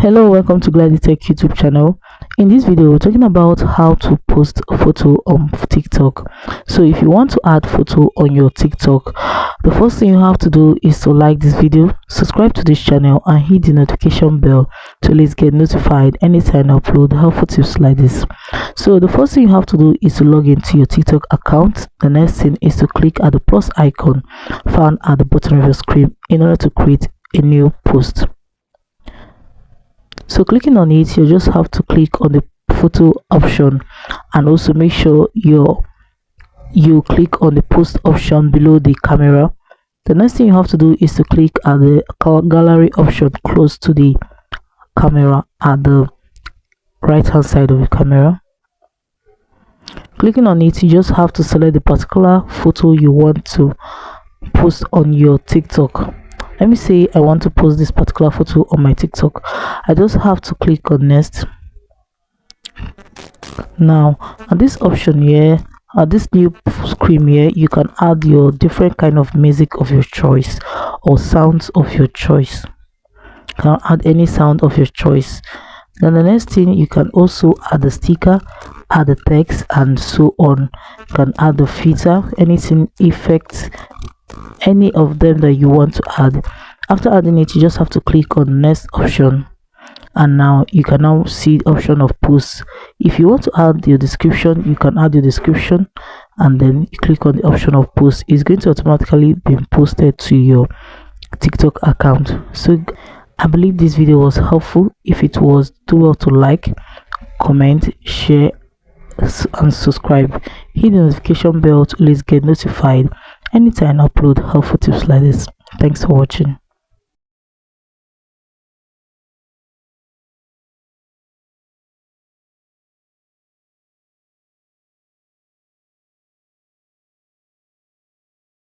Hello, welcome to Glady Tech YouTube channel. In this video, we're talking about how to post a photo on TikTok. So if you want to add photo on your TikTok, the first thing you have to do is to like this video, subscribe to this channel, and hit the notification bell to always get notified anytime I upload helpful tips like this. So the first thing you have to do is to log into your TikTok account. The next thing is to click at the plus icon found at the bottom of your screen in order to create a new post. So clicking on it, you just have to click on the photo option, and also make sure you click on the post option below the camera. The next thing you have to do is to click at the gallery option close to the camera at the right hand side of the camera. Clicking on it, you just have to select the particular photo you want to post on your TikTok. Let me say I want to post this particular photo on my TikTok. I just have to click on next. Now at this option here, at this new screen here, you can add your different kind of music of your choice or sounds of your choice. You can add any sound of your choice. Then the next thing, you can also add the sticker, add the text, and so on. You can add the filter, anything, effects, any of them that you want to add. After adding it, you just have to click on next option, and now you can now see the option of post. If you want to add your description, you can add your description, and then you click on the option of post. It's going to automatically be posted to your TikTok account. So I believe this video was helpful. If it was, do well to like, comment, share, and subscribe. Hit the notification bell to always get notified anytime I upload helpful tips like this. Thanks for watching.